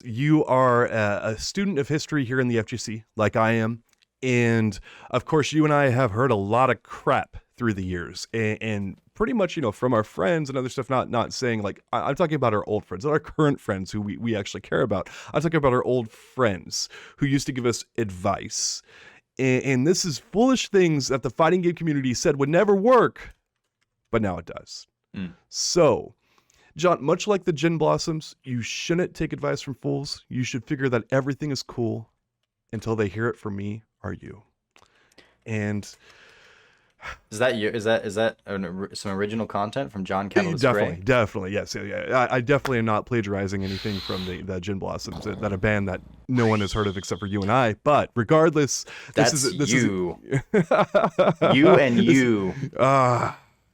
You are a student of history here in the FGC, like I am. And of course, you and I have heard a lot of crap through the years, and pretty much, from our friends and other stuff. Not saying like I'm talking about our old friends, not our current friends who we actually care about. I'm talking about our old friends who used to give us advice. And this is foolish things that the fighting game community said would never work, but now it does. Mm. So, John, much like the Gin Blossoms, you shouldn't take advice from fools. You should figure that everything is cool until they hear it from me or you. And Is that some original content from John Catalyst Gray? definitely, yes, yeah. I definitely am not plagiarizing anything from the Gin Blossoms, that a band that no one has heard of except for you and I. But regardless, That's you and you.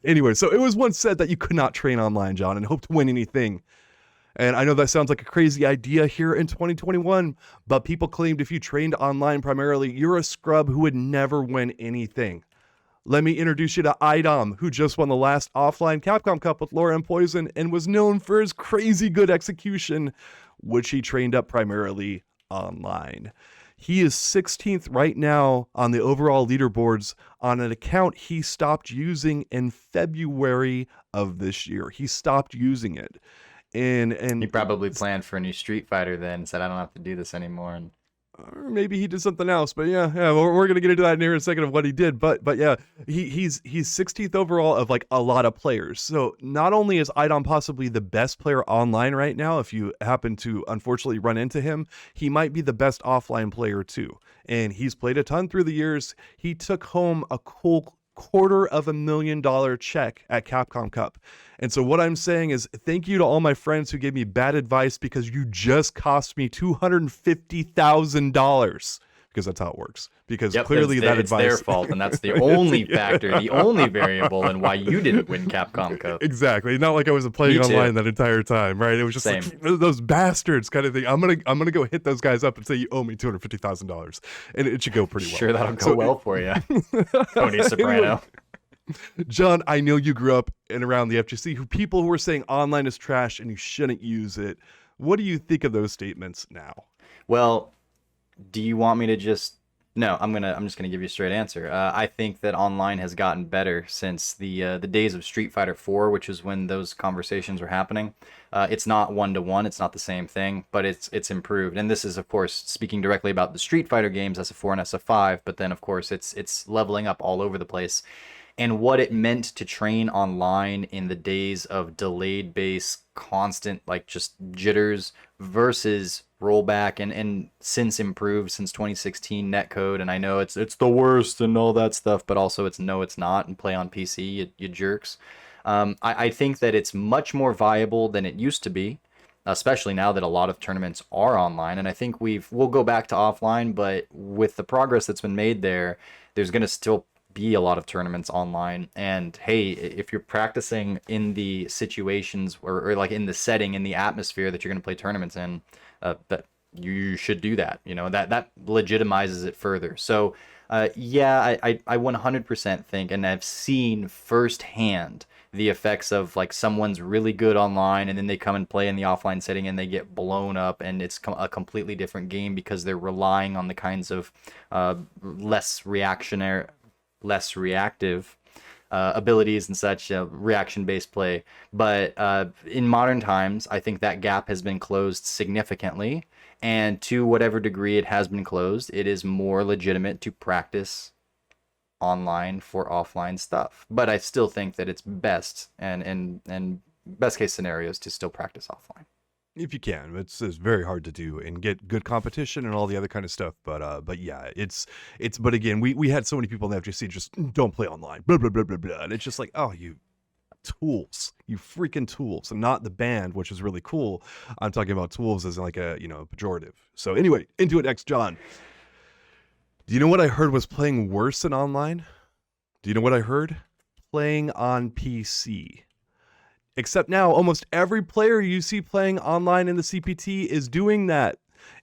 Anyway, so it was once said that you could not train online, John, and hope to win anything. And I know that sounds like a crazy idea here in 2021, but people claimed if you trained online primarily, you're a scrub who would never win anything. Let me introduce you to IDOM, who just won the last offline Capcom Cup with Laura and Poison and was known for his crazy good execution, which he trained up primarily online. He is 16th right now on the overall leaderboards on an account he stopped using in February of this year. He stopped using it. And He probably planned for a new Street Fighter then and said, I don't have to do this anymore. And or maybe he did something else, but yeah, we're gonna get into that in here in a second of what he did. But yeah, he's 16th overall of like a lot of players. So not only is Idom possibly the best player online right now, if you happen to unfortunately run into him, he might be the best offline player too. And he's played a ton through the years. He took home a cool $250,000 check at Capcom Cup. And so what I'm saying is thank you to all my friends who gave me bad advice because you just cost me $250,000, because that's how it works. Because clearly that advice, it's their fault, and that's the only factor, the only variable in why you didn't win Capcom Cup. Exactly. Not like I was playing online that entire time, right? It was just Same. like those bastards kind of thing. I'm gonna go hit those guys up and say you owe me $250,000, and it should go pretty well. Sure, that'll go well for you, Tony Soprano. John, I know you grew up in around the FGC. People who were saying online is trash and you shouldn't use it. What do you think of those statements now? Well, do you want me to just? No, I'm just gonna give you a straight answer. I think that online has gotten better since the days of Street Fighter 4, which is when those conversations were happening. It's not 1-to-1, it's not the same thing, but it's improved. And this is, of course, speaking directly about the Street Fighter games, SF4 and SF5. But then, of course, it's leveling up all over the place. And what it meant to train online in the days of delayed base, constant, like just jitters versus rollback, and since improved since 2016 netcode. And I know it's the worst and all that stuff, but also it's not, and play on PC, you jerks. I think that it's much more viable than it used to be, especially now that a lot of tournaments are online. And I think we'll go back to offline, but with the progress that's been made there's going to still be a lot of tournaments online. And hey, if you're practicing in the situations or like in the setting, in the atmosphere that you're going to play tournaments in, that you should do that. That legitimizes it further. So yeah, I 100% think, and I've seen firsthand the effects of like someone's really good online and then they come and play in the offline setting and they get blown up, and it's a completely different game because they're relying on the kinds of less reactive abilities and such, reaction-based play. But in modern times, I think that gap has been closed significantly. And to whatever degree it has been closed, it is more legitimate to practice online for offline stuff. But I still think that it's best and best case scenarios to still practice offline. If you can. It's very hard to do and get good competition and all the other kind of stuff. But yeah, it's but again, we had so many people in the FGC just don't play online, blah blah blah blah blah, and it's just like, oh, you tools, you freaking tools, and not the band, which is really cool. I'm talking about tools as like a pejorative. So anyway, into it next, John. Do you know what I heard was playing worse than online? Do you know what I heard? Playing on PC. Except now, almost every player you see playing online in the CPT is doing that.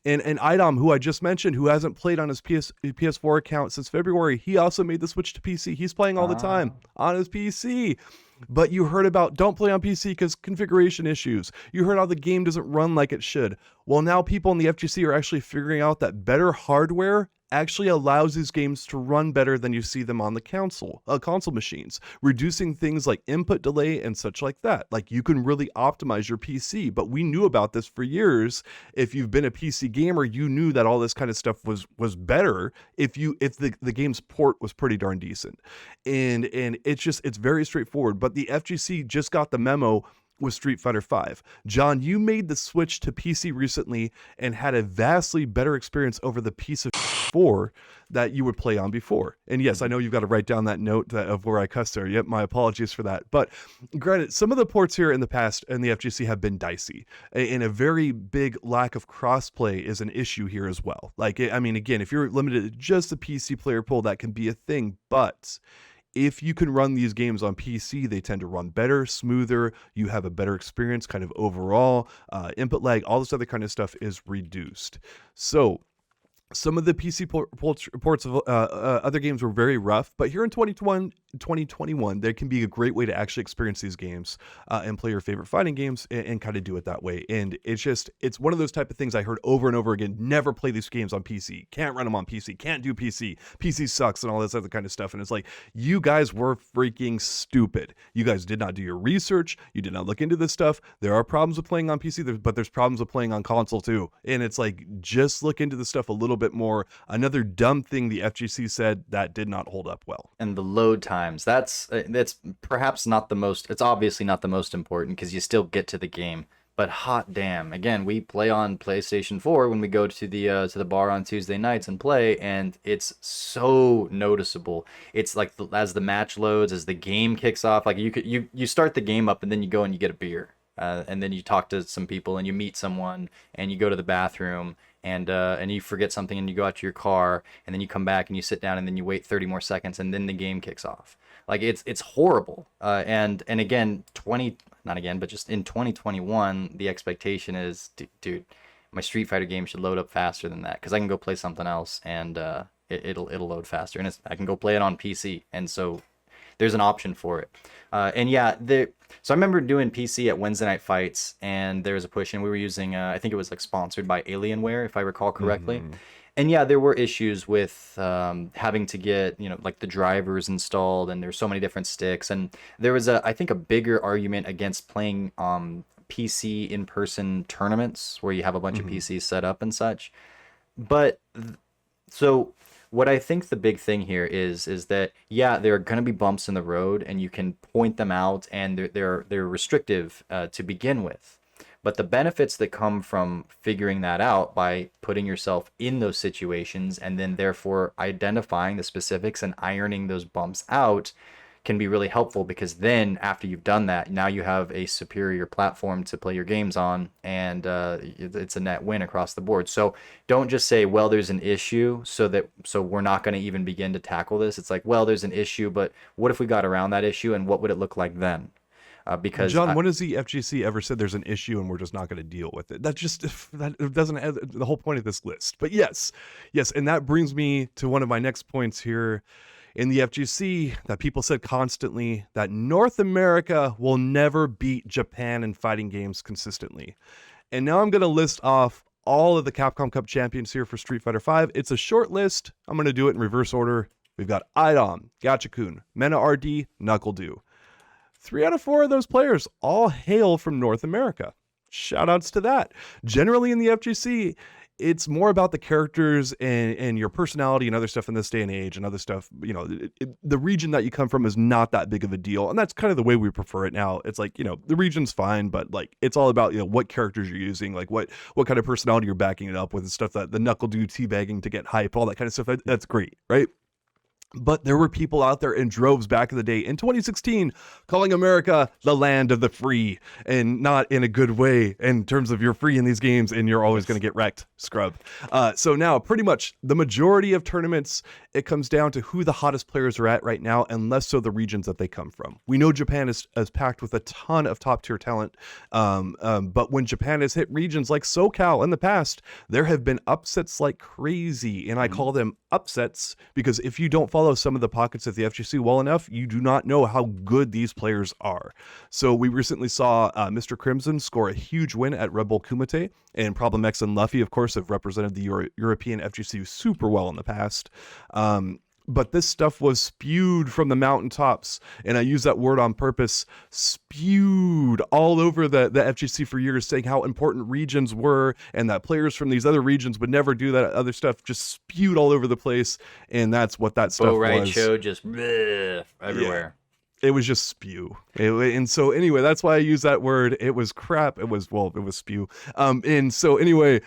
And Idom, who I just mentioned, who hasn't played on his PS4 account since February, he also made the switch to PC. He's playing all the time on his PC. But you heard about don't play on PC because configuration issues. You heard how the game doesn't run like it should. Well, now people in the FGC are actually figuring out that better hardware actually allows these games to run better than you see them on the console machines, reducing things like input delay and such like that. Like you can really optimize your PC, but we knew about this for years. If you've been a PC gamer, you knew that all this kind of stuff was better if the game's port was pretty darn decent. And it's very straightforward, but the FGC just got the memo with Street Fighter V. John, you made the switch to PC recently and had a vastly better experience over the piece of 4 that you would play on before. And yes, I know you've got to write down that note of where I cussed there. Yep, my apologies for that. But granted, some of the ports here in the past and the FGC have been dicey, and a very big lack of crossplay is an issue here as well. Like, I mean, again, if you're limited to just the PC player pool, that can be a thing, but if you can run these games on PC, they tend to run better, smoother. You have a better experience kind of overall. Input lag, all this other kind of stuff is reduced. So some of the PC ports of other games were very rough, but here in 2021, there can be a great way to actually experience these games and play your favorite fighting games and kind of do it that way. And it's one of those type of things I heard over and over again. Never play these games on PC. Can't run them on PC. Can't do PC. PC sucks and all this other kind of stuff. And it's like, you guys were freaking stupid. You guys did not do your research. You did not look into this stuff. There are problems with playing on PC, but there's problems with playing on console too. And it's like, just look into the stuff a little bit more. Another dumb thing the FGC said that did not hold up well. And the load times, that's perhaps not the most, it's obviously not the most important because you still get to the game. But hot damn, again, we play on PlayStation 4 when we go to the bar on Tuesday nights and play, and it's so noticeable. It's like as the match loads, as the game kicks off, like you start the game up and then you go and you get a beer. And then you talk to some people and you meet someone and you go to the bathroom and you forget something and you go out to your car and then you come back and you sit down and then you wait 30 more seconds and then the game kicks off. Like it's horrible. And again, not again, but just in 2021, the expectation is, dude, my Street Fighter game should load up faster than that because I can go play something else and it'll load faster and I can go play it on PC. And so there's an option for it. And yeah, so I remember doing PC at Wednesday Night Fights, and there was a push, and we were using, I think it was like sponsored by Alienware, if I recall correctly. Mm-hmm. And yeah, there were issues with having to get, like the drivers installed, and there's so many different sticks. And there was I think a bigger argument against playing PC in-person tournaments where you have a bunch of PCs set up and such. But so what I think the big thing here is that, yeah, there are going to be bumps in the road and you can point them out and they're restrictive to begin with. But the benefits that come from figuring that out by putting yourself in those situations and then therefore identifying the specifics and ironing those bumps out can be really helpful, because then after you've done that, now you have a superior platform to play your games on, and it's a net win across the board. So don't just say, well, there's an issue, so we're not going to even begin to tackle this. It's like, well, there's an issue, but what if we got around that issue, and what would it look like then? Because John, when has the FGC ever said there's an issue and we're just not going to deal with it? That doesn't have the whole point of this list. But yes, and that brings me to one of my next points here. In the FGC, that people said constantly that North America will never beat Japan in fighting games consistently. And now I'm going to list off all of the Capcom Cup champions here for Street Fighter V. It's a short list. I'm going to do it in reverse order. We've got Idom, Gachikun, Mena RD, NuckleDu. 3 out of 4 of those players all hail from North America. Shoutouts to that. Generally in the FGC, it's more about the characters and your personality and other stuff in this day and age and other stuff. The region that you come from is not that big of a deal. And that's kind of the way we prefer it now. It's like, the region's fine, but like, it's all about, what characters you're using, like what kind of personality you're backing it up with, and stuff that the NuckleDu teabagging to get hype, all that kind of stuff. That's great, right? But there were people out there in droves back in the day in 2016 calling America the land of the free, and not in a good way in terms of you're free in these games and you're always going to get wrecked, scrub. So now pretty much the majority of tournaments, it comes down to who the hottest players are at right now, and less so the regions that they come from. We know Japan is packed with a ton of top tier talent. But when Japan has hit regions like SoCal in the past, there have been upsets like crazy, and I call them upsets, because if you don't follow some of the pockets of the FGC well enough, you do not know how good these players are. So we recently saw Mr. Crimson score a huge win at Red Bull Kumite, and Problem X and Luffy, of course, have represented the European FGC super well in the past. But this stuff was spewed from the mountaintops, and I use that word on purpose, spewed all over the FGC for years, saying how important regions were and that players from these other regions would never do that other stuff, just spewed all over the place, and that's what that stuff was. Show just bleh, everywhere. Yeah. It was just spew. And so anyway, that's why I use that word. It was crap. It was spew. And so anyway,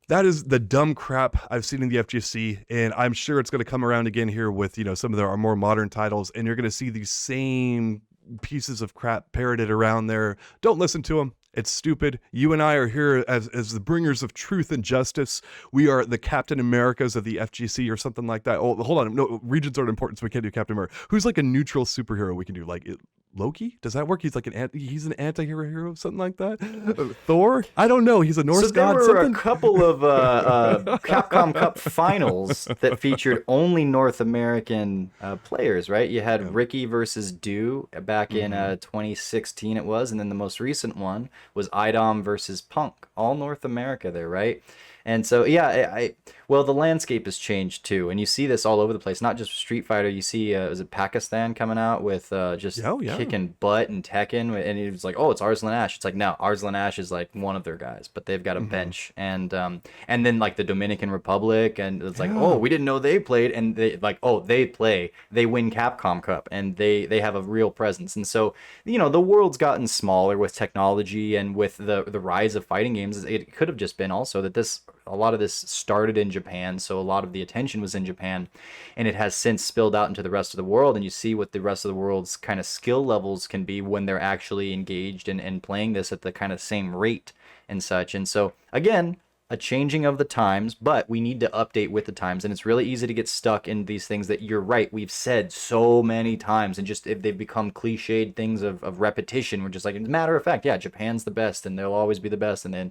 that is the dumb crap I've seen in the FGC, and I'm sure it's going to come around again here with, some of our more modern titles, and you're going to see these same pieces of crap parroted around there. Don't listen to them. It's stupid. You and I are here as the bringers of truth and justice. We are the Captain Americas of the FGC or something like that. Oh, hold on. No, regions aren't important, so we can't do Captain America. Who's like a neutral superhero we can do? Like Loki? Does that work? He's like he's an anti-hero, something like that. Thor? I don't know. He's a Norse god. So there were a couple of Capcom Cup finals that featured only North American players, right? You had Ricky versus Do back in 2016 it was, and then the most recent one was IDOM versus Punk, all North America there, right? And so, yeah, well, the landscape has changed too, and you see this all over the place. Not just Street Fighter. You see, is it Pakistan coming out with just kicking butt and Tekken, and it was like, oh, it's Arslan Ash. It's like, no, Arslan Ash is like one of their guys, but they've got a bench, and then like the Dominican Republic, and it's like, oh, we didn't know they played, and they like, oh, they play, they win Capcom Cup, and they have a real presence, and so the world's gotten smaller with technology and with the rise of fighting games. It could have just been also that a lot of this started in Japan, so a lot of the attention was in Japan, and it has since spilled out into the rest of the world, and you see what the rest of the world's kind of skill levels can be when they're actually engaged and playing this at the kind of same rate and such. And so, again, a changing of the times, but we need to update with the times, and it's really easy to get stuck in these things that you're right, we've said so many times, and just if they've become cliched things of repetition, we're just like, as a matter of fact, yeah, Japan's the best, and they'll always be the best, and then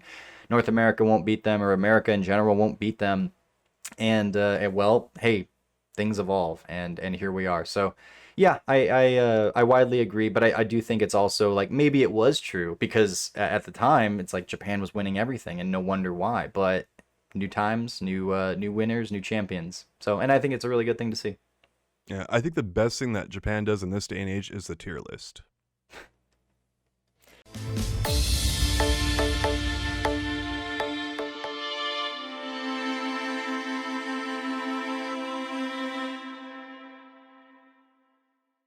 North America won't beat them, or America in general won't beat them. And well, hey, things evolve, and here we are. So yeah, I widely agree, but I do think it's also like, maybe it was true because at the time it's like Japan was winning everything, and no wonder why. But new times, new winners, new champions. So, and I think it's a really good thing to see. Yeah, I think the best thing that Japan does in this day and age is the tier list.